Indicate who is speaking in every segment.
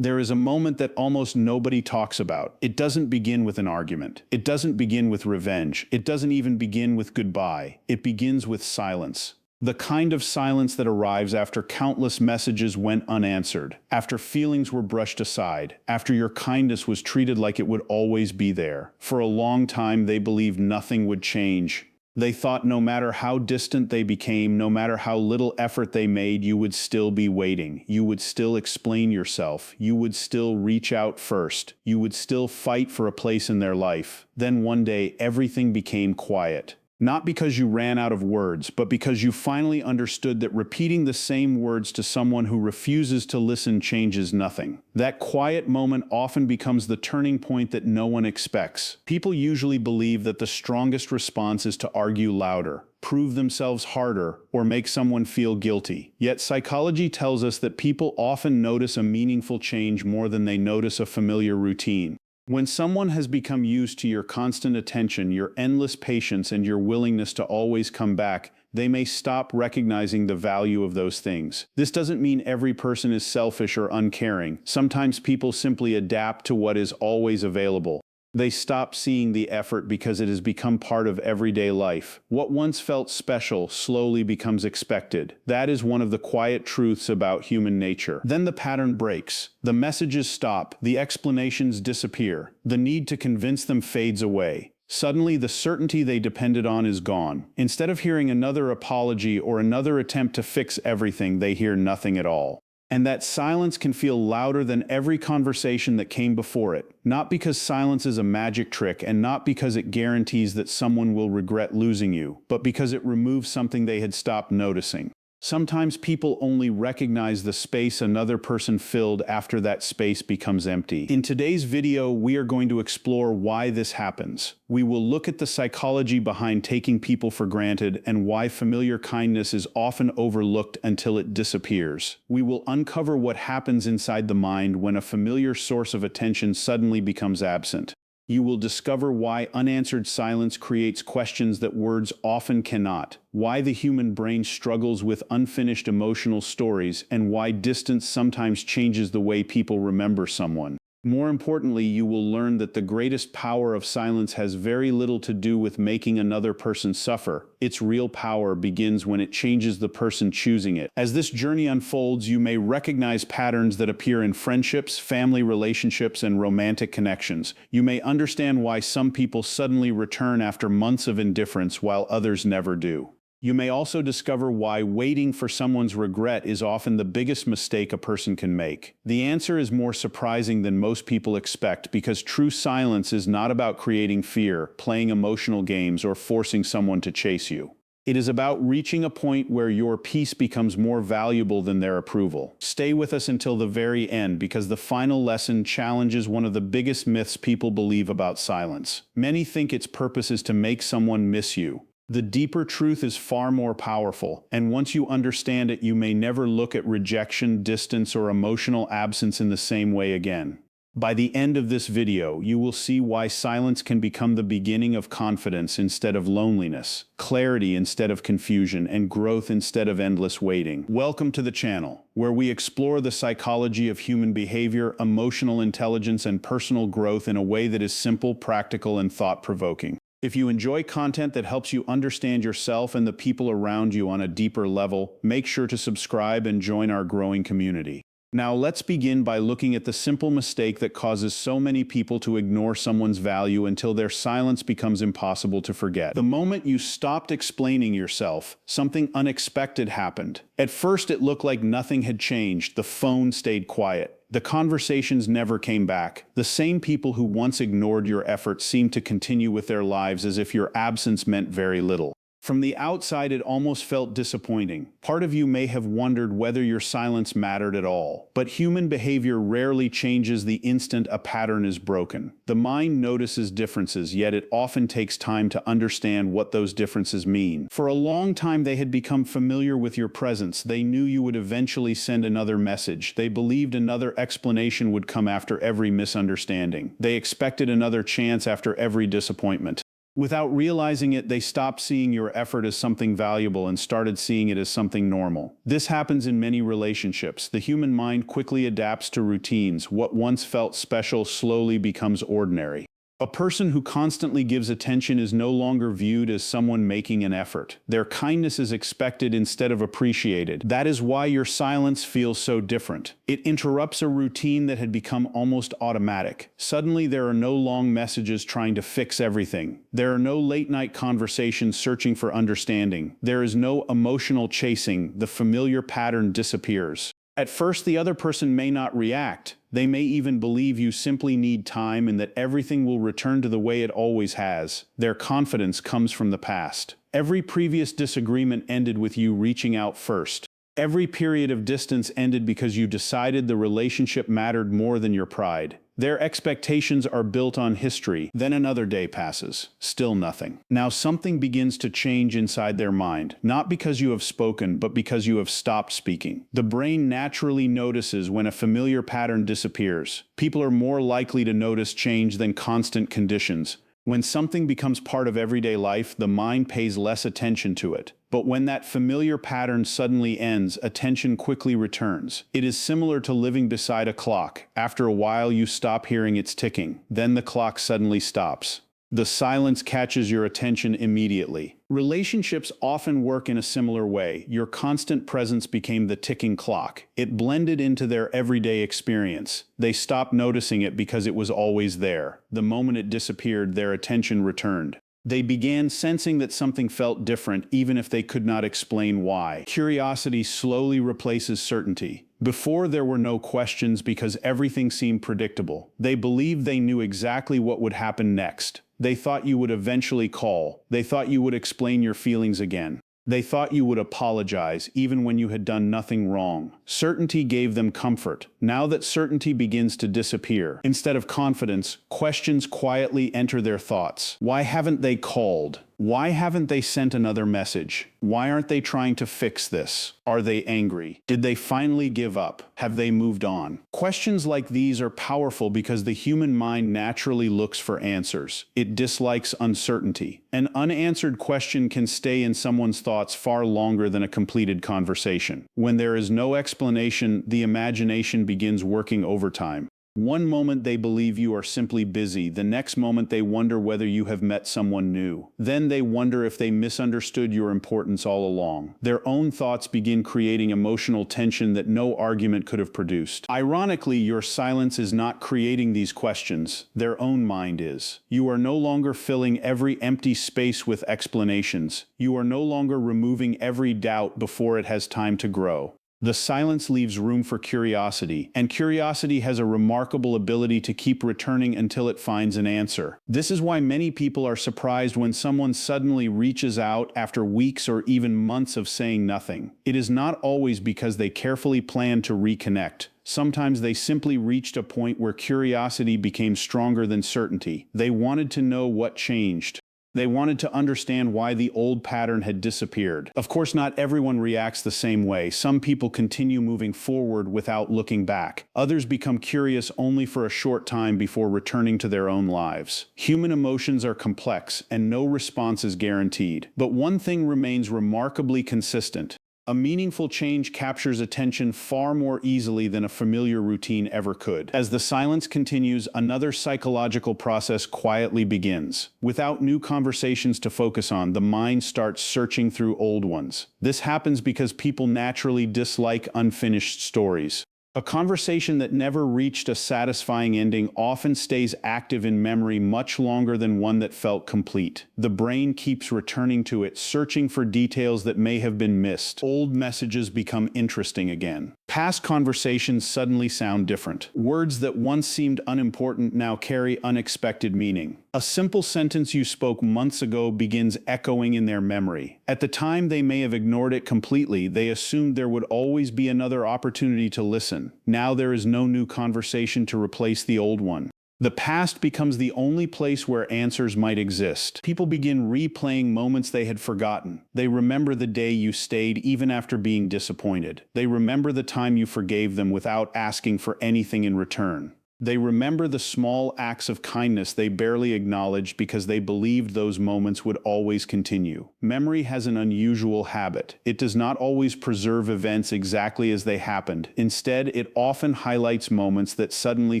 Speaker 1: There is a moment that almost nobody talks about. It doesn't begin with an argument. It doesn't begin with revenge. It doesn't even begin with goodbye. It begins with silence. The kind of silence that arrives after countless messages went unanswered, after feelings were brushed aside, after your kindness was treated like it would always be there. For a long time, they believed nothing would change. They thought no matter how distant they became, no matter how little effort they made, you would still be waiting. You would still explain yourself. You would still reach out first. You would still fight for a place in their life. Then one day, everything became quiet. Not because you ran out of words, but because you finally understood that repeating the same words to someone who refuses to listen changes nothing. That quiet moment often becomes the turning point that no one expects. People usually believe that the strongest response is to argue louder, prove themselves harder, or make someone feel guilty. Yet psychology tells us that people often notice a meaningful change more than they notice a familiar routine. When someone has become used to your constant attention, your endless patience, and your willingness to always come back, they may stop recognizing the value of those things. This doesn't mean every person is selfish or uncaring. Sometimes people simply adapt to what is always available. They stop seeing the effort because it has become part of everyday life. What once felt special slowly becomes expected. That is one of the quiet truths about human nature. Then the pattern breaks. The messages stop. The explanations disappear. The need to convince them fades away. Suddenly, the certainty they depended on is gone. Instead of hearing another apology or another attempt to fix everything, they hear nothing at all. And that silence can feel louder than every conversation that came before it, not because silence is a magic trick and not because it guarantees that someone will regret losing you, but because it removes something they had stopped noticing. Sometimes people only recognize the space another person filled after that space becomes empty. In today's video, we are going to explore why this happens. We will look at the psychology behind taking people for granted and why familiar kindness is often overlooked until it disappears. We will uncover what happens inside the mind when a familiar source of attention suddenly becomes absent. You will discover why unanswered silence creates questions that words often cannot, why the human brain struggles with unfinished emotional stories, and why distance sometimes changes the way people remember someone. More importantly, you will learn that the greatest power of silence has very little to do with making another person suffer. Its real power begins when it changes the person choosing it. As this journey unfolds, you may recognize patterns that appear in friendships, family relationships, and romantic connections. You may understand why some people suddenly return after months of indifference while others never do. You may also discover why waiting for someone's regret is often the biggest mistake a person can make. The answer is more surprising than most people expect because true silence is not about creating fear, playing emotional games, or forcing someone to chase you. It is about reaching a point where your peace becomes more valuable than their approval. Stay with us until the very end because the final lesson challenges one of the biggest myths people believe about silence. Many think its purpose is to make someone miss you. The deeper truth is far more powerful, and once you understand it, you may never look at rejection, distance, or emotional absence in the same way again. By the end of this video, you will see why silence can become the beginning of confidence instead of loneliness, clarity instead of confusion, and growth instead of endless waiting. Welcome to the channel, where we explore the psychology of human behavior, emotional intelligence, and personal growth in a way that is simple, practical, and thought-provoking. If you enjoy content that helps you understand yourself and the people around you on a deeper level, make sure to subscribe and join our growing community. Now let's begin by looking at the simple mistake that causes so many people to ignore someone's value until their silence becomes impossible to forget. The moment you stopped explaining yourself, something unexpected happened. At first it looked like nothing had changed. The phone stayed quiet. The conversations never came back. The same people who once ignored your efforts seemed to continue with their lives as if your absence meant very little. From the outside, it almost felt disappointing. Part of you may have wondered whether your silence mattered at all. But human behavior rarely changes the instant a pattern is broken. The mind notices differences, yet it often takes time to understand what those differences mean. For a long time, they had become familiar with your presence. They knew you would eventually send another message. They believed another explanation would come after every misunderstanding. They expected another chance after every disappointment. Without realizing it, they stopped seeing your effort as something valuable and started seeing it as something normal. This happens in many relationships. The human mind quickly adapts to routines. What once felt special slowly becomes ordinary. A person who constantly gives attention is no longer viewed as someone making an effort. Their kindness is expected instead of appreciated. That is why your silence feels so different. It interrupts a routine that had become almost automatic. Suddenly, there are no long messages trying to fix everything. There are no late-night conversations searching for understanding. There is no emotional chasing. The familiar pattern disappears. At first, the other person may not react. They may even believe you simply need time and that everything will return to the way it always has. Their confidence comes from the past. Every previous disagreement ended with you reaching out first. Every period of distance ended because you decided the relationship mattered more than your pride. Their expectations are built on history. Then another day passes. Still nothing. Now something begins to change inside their mind, not because you have spoken, but because you have stopped speaking. The brain naturally notices when a familiar pattern disappears. People are more likely to notice change than constant conditions. When something becomes part of everyday life, the mind pays less attention to it. But when that familiar pattern suddenly ends, attention quickly returns. It is similar to living beside a clock. After a while, you stop hearing its ticking. Then the clock suddenly stops. The silence catches your attention immediately. Relationships often work in a similar way. Your constant presence became the ticking clock. It blended into their everyday experience. They stopped noticing it because it was always there. The moment it disappeared, their attention returned. They began sensing that something felt different, even if they could not explain why. Curiosity slowly replaces certainty. Before, there were no questions because everything seemed predictable. They believed they knew exactly what would happen next. They thought you would eventually call. They thought you would explain your feelings again. They thought you would apologize, even when you had done nothing wrong. Certainty gave them comfort. Now that certainty begins to disappear, instead of confidence, questions quietly enter their thoughts. Why haven't they called? Why haven't they sent another message? Why aren't they trying to fix this? Are they angry? Did they finally give up? Have they moved on? Questions like these are powerful because the human mind naturally looks for answers. It dislikes uncertainty. An unanswered question can stay in someone's thoughts far longer than a completed conversation. When there is no explanation, the imagination begins working overtime. One moment they believe you are simply busy, the next moment they wonder whether you have met someone new. Then they wonder if they misunderstood your importance all along. Their own thoughts begin creating emotional tension that no argument could have produced. Ironically, your silence is not creating these questions. Their own mind is. You are no longer filling every empty space with explanations. You are no longer removing every doubt before it has time to grow. The silence leaves room for curiosity, and curiosity has a remarkable ability to keep returning until it finds an answer. This is why many people are surprised when someone suddenly reaches out after weeks or even months of saying nothing. It is not always because they carefully planned to reconnect. Sometimes they simply reached a point where curiosity became stronger than certainty. They wanted to know what changed. They wanted to understand why the old pattern had disappeared. Of course, not everyone reacts the same way. Some people continue moving forward without looking back. Others become curious only for a short time before returning to their own lives. Human emotions are complex, and no response is guaranteed. But one thing remains remarkably consistent. A meaningful change captures attention far more easily than a familiar routine ever could. As the silence continues, another psychological process quietly begins. Without new conversations to focus on, the mind starts searching through old ones. This happens because people naturally dislike unfinished stories. A conversation that never reached a satisfying ending often stays active in memory much longer than one that felt complete. The brain keeps returning to it, searching for details that may have been missed. Old messages become interesting again. Past conversations suddenly sound different. Words that once seemed unimportant now carry unexpected meaning. A simple sentence you spoke months ago begins echoing in their memory. At the time, they may have ignored it completely. They assumed there would always be another opportunity to listen. Now there is no new conversation to replace the old one. The past becomes the only place where answers might exist. People begin replaying moments they had forgotten. They remember the day you stayed even after being disappointed. They remember the time you forgave them without asking for anything in return. They remember the small acts of kindness they barely acknowledged because they believed those moments would always continue. Memory has an unusual habit. It does not always preserve events exactly as they happened. Instead, it often highlights moments that suddenly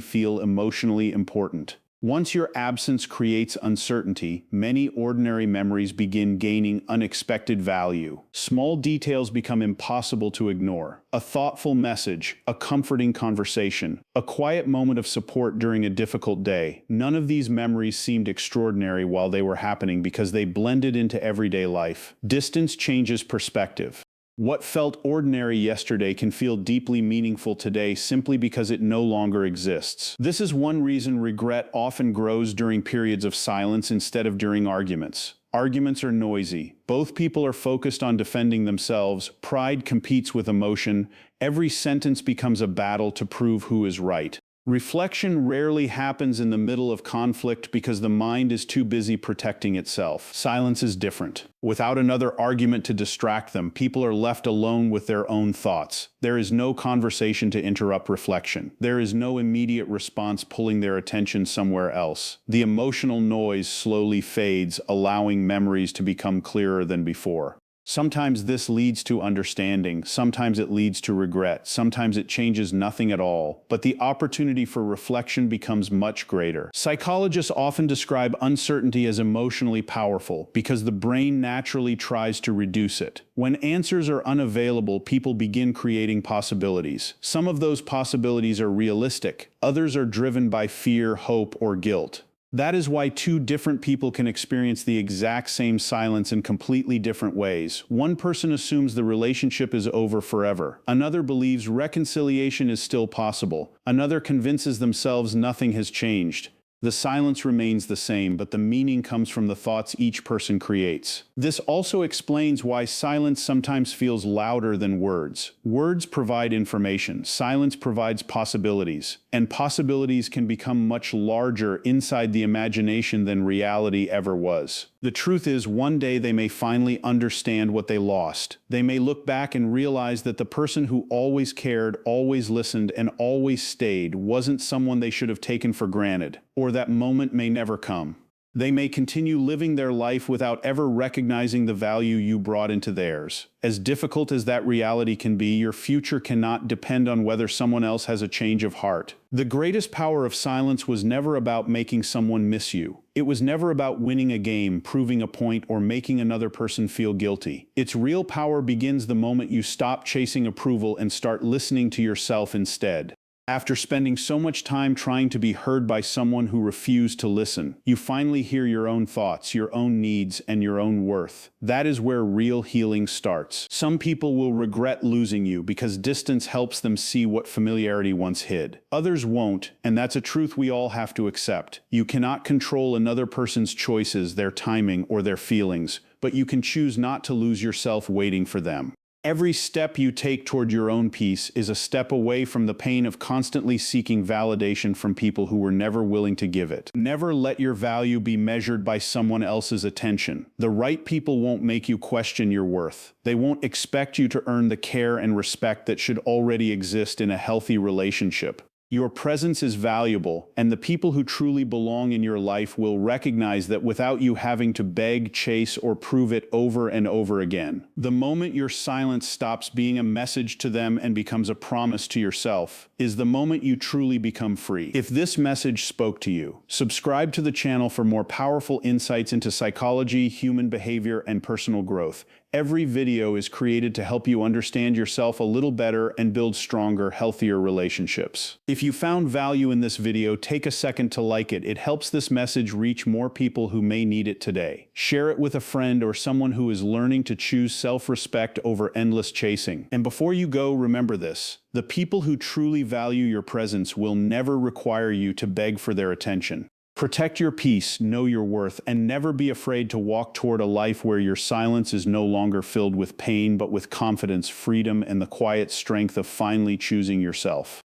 Speaker 1: feel emotionally important. Once your absence creates uncertainty, many ordinary memories begin gaining unexpected value. Small details become impossible to ignore. A thoughtful message, a comforting conversation, a quiet moment of support during a difficult day. None of these memories seemed extraordinary while they were happening because they blended into everyday life. Distance changes perspective. What felt ordinary yesterday can feel deeply meaningful today simply because it no longer exists. This is one reason regret often grows during periods of silence instead of during arguments. Arguments are noisy. Both people are focused on defending themselves. Pride competes with emotion. Every sentence becomes a battle to prove who is right. Reflection rarely happens in the middle of conflict because the mind is too busy protecting itself. Silence is different. Without another argument to distract them, people are left alone with their own thoughts. There is no conversation to interrupt reflection. There is no immediate response pulling their attention somewhere else. The emotional noise slowly fades, allowing memories to become clearer than before. Sometimes this leads to understanding, sometimes it leads to regret, sometimes it changes nothing at all, but the opportunity for reflection becomes much greater. Psychologists often describe uncertainty as emotionally powerful because the brain naturally tries to reduce it. When answers are unavailable, people begin creating possibilities. Some of those possibilities are realistic, others are driven by fear, hope, or guilt. That is why two different people can experience the exact same silence in completely different ways. One person assumes the relationship is over forever. Another believes reconciliation is still possible. Another convinces themselves nothing has changed. The silence remains the same, but the meaning comes from the thoughts each person creates. This also explains why silence sometimes feels louder than words. Words provide information, silence provides possibilities, and possibilities can become much larger inside the imagination than reality ever was. The truth is, one day they may finally understand what they lost. They may look back and realize that the person who always cared, always listened, and always stayed wasn't someone they should have taken for granted, or that moment may never come. They may continue living their life without ever recognizing the value you brought into theirs. As difficult as that reality can be, your future cannot depend on whether someone else has a change of heart. The greatest power of silence was never about making someone miss you. It was never about winning a game, proving a point, or making another person feel guilty. Its real power begins the moment you stop chasing approval and start listening to yourself instead. After spending so much time trying to be heard by someone who refused to listen, you finally hear your own thoughts, your own needs, and your own worth. That is where real healing starts. Some people will regret losing you because distance helps them see what familiarity once hid. Others won't, and that's a truth we all have to accept. You cannot control another person's choices, their timing, or their feelings, but you can choose not to lose yourself waiting for them. Every step you take toward your own peace is a step away from the pain of constantly seeking validation from people who were never willing to give it. Never let your value be measured by someone else's attention. The right people won't make you question your worth. They won't expect you to earn the care and respect that should already exist in a healthy relationship. Your presence is valuable, and the people who truly belong in your life will recognize that without you having to beg, chase, or prove it over and over again. The moment your silence stops being a message to them and becomes a promise to yourself is the moment you truly become free. If this message spoke to you, subscribe to the channel for more powerful insights into psychology, human behavior, and personal growth. Every video is created to help you understand yourself a little better and build stronger, healthier relationships. If you found value in this video, take a second to like it. It helps this message reach more people who may need it today. Share it with a friend or someone who is learning to choose self-respect over endless chasing. And before you go, remember this. The people who truly value your presence will never require you to beg for their attention. Protect your peace, know your worth, and never be afraid to walk toward a life where your silence is no longer filled with pain, but with confidence, freedom, and the quiet strength of finally choosing yourself.